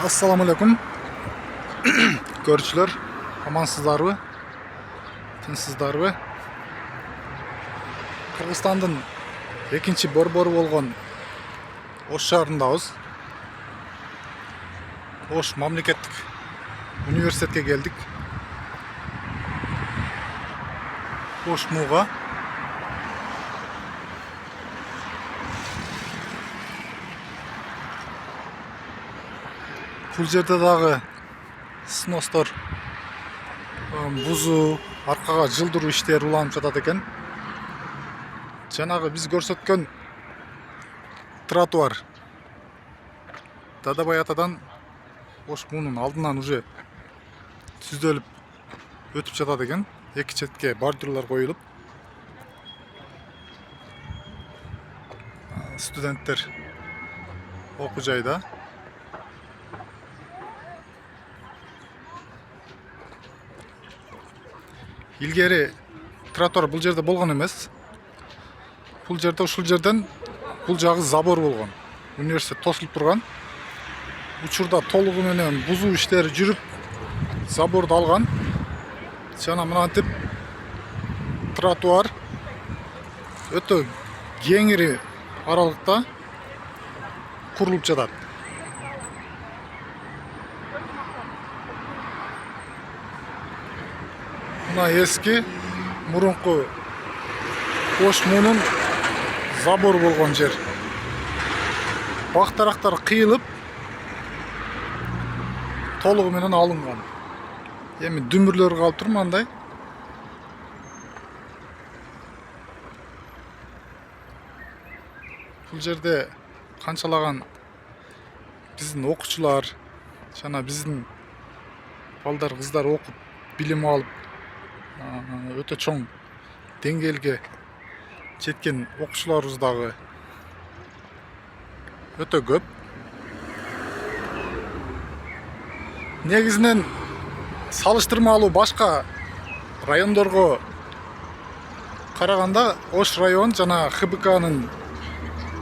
Assalamu alaikum. Görüşler. Amansızlarбы? Тынсыздарбы? Кыргызстандын экинчи борбору болгон Ош шаарындабыз. Ош мамлекеттик университетке келдик. Ош мууга. Бул жерде дагы сыностор, бузуу, аркага жылдыруу иштери уланып жатат экен. Жанагы биз көрсөткөн тротуар Дадабай атадан Ош муунун алдынан уже түздөлүп өтүп жатат экен. Эки четке бордюрлар коюлуп. Студенттер окуу жайда. Илгери тротуар бул жерде болгон эмес. Бул жерде ушул жерден бул жагы забор болгон. Университет тосулуп турган. Учурда толугу менен бузуу иштери жүрүп, заборду алган. Жана мынантип тротуар өтө кеңири аралыкта курулуп жатат. Мына эски мурунку Ош муунун забор болгон жер. Бак тарактар кыйылып, толугу менен алынган. Эми дүмүрлөр калып тур мындай. Бул жерде канчалаган биздин окуучулар жана биздин балдар, кыздар окуп, билим алып, өтө чоң деңгээлге жеткен окуучуларыбыз дагы өтө көп. Негизинен салыштырмалуу башка райондорго караганда Ош район жана ХБКнын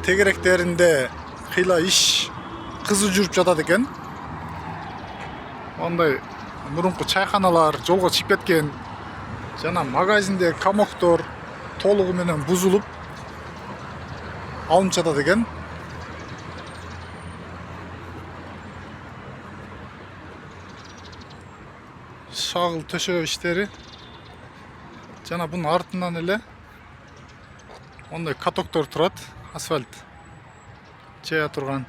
тегеректеринде кыйла иш кызуу жүрүп жатат экен. Ондай мурунку чайканалар жолго чыгып кеткен, жана магазинде комоктор толугу менен бузулуп алынып жатат экен. Шагыл төшөө иштери жана бунун артынан эле ондай катоктор турат, асфальт жая турган.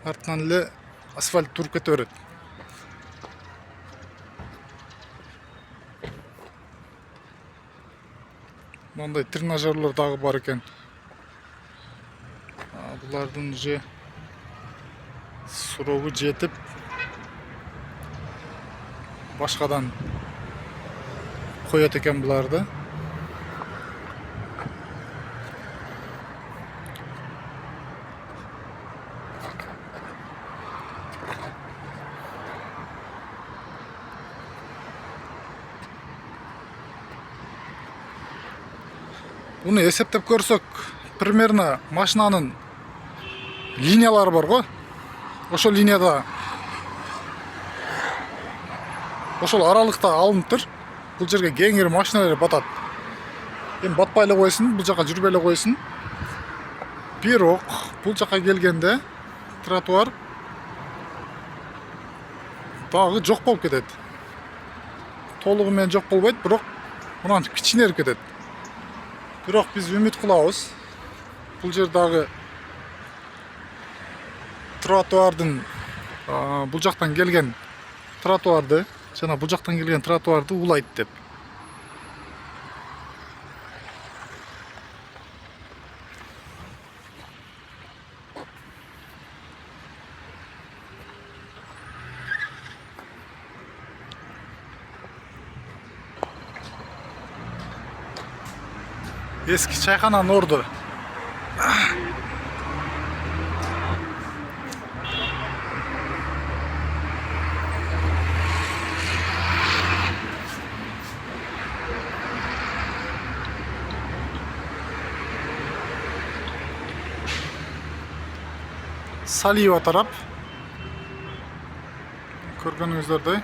Артынан эле асфальт туруп кете берет. Мондай тренажерлор дагы бар экен. Булардын уже сурогу жетип, башкадан коет экен буларды. Буну эсептеп көрсөк, примерно машинанын линиялары бар го. Ошол линияда, ошол аралыкта алынып. Бул жерге кеңири машиналар батат. Эми батпай эле койсун, бул жака жүрбөй эле койсун. Бирок бул жака келгенде тротуар дагы жок болуп кетет. Толугу менен жок болбойт, бирок мынан кичинерип кетет. Бирок биз үмүт кылабыз. Бул жер дагы тротуардын бул жактан келген тротуарды жана бул жактан келген тротуарды улайт деп. Eski çayxananın ordu. Saliva taraf. Көргөнүңүздөрдөй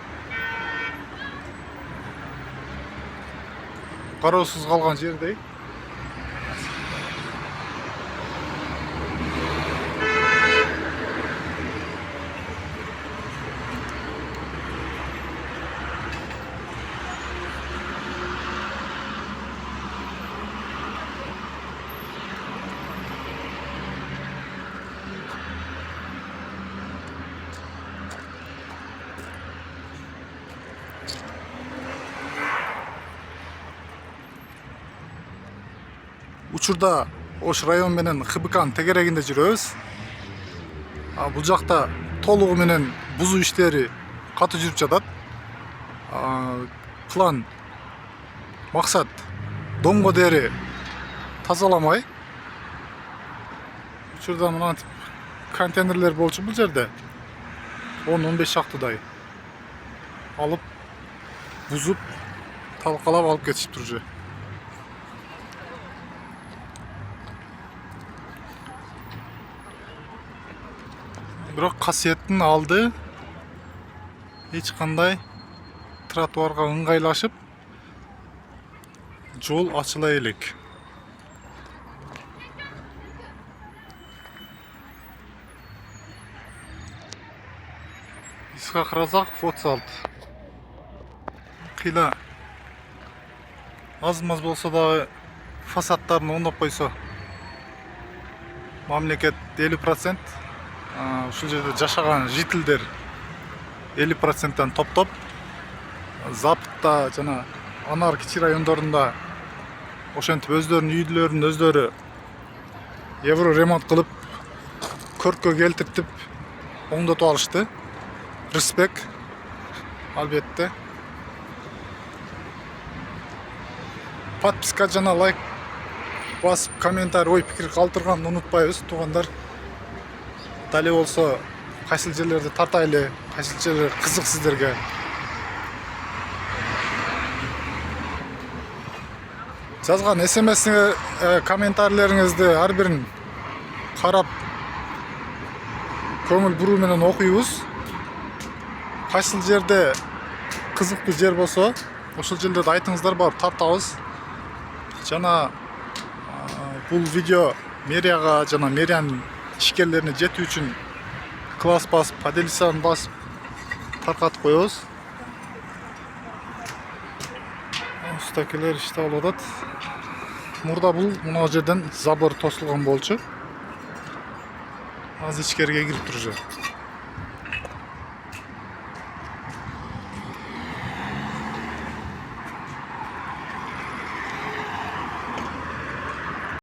кароосуз калган жердей. Учурда Ош район менен ХБКнын тегерегинде жүрөбүз. Бул жакта толугу менен бузуу иштери катуу жүрүп жатат. План максат домго дери тазаламай. Учурда мынантип контейнерлер болчу бул жерде 10-15 шактуудай алып бузуп талкалап алып кетишиптир уже. Бирок касиеттин алды эч кандай тротуарга ыңгайлашып жол ачыла элек. Исхак Разаков 36. Кыйла аз-маз болсо дагы фасадтарын оңдоп койсо, мамлекет 50%, ушул жерде жашаган жителдер 50%тан топтоп, Западта жана Анар кичи райондорунда ошентип өздөрүнүн үйлөрүн өздөрү евро ремонт кылып, көрккө келтиртип оңдотуп алышты. Респект, албетте. Подписка жана лайк басып, комментарий, ой пикир калтырганды унутпайбыз, туугандар. Дале болсо кайсыл жерлерди тартайлы, кайсыл жерлер кызык сиздерге. Жазган SMS комментарийлериңизди ар бирин карап, көңүл буруу менен окуйбуз. Кайсыл жерде кызыктуу жер болсо, ошол жерлерди айтыңыздар, барып тартабыз. Жана бул видео мэрияга жана мэриянын ишкерлерине жетүү үчүн класс басып, поделицаны басып таркатып коебуз. Устакелер иште алып атат. Мурда бул мына жерден забор тосулган болчу. Азыр ичкериге кириптир уже.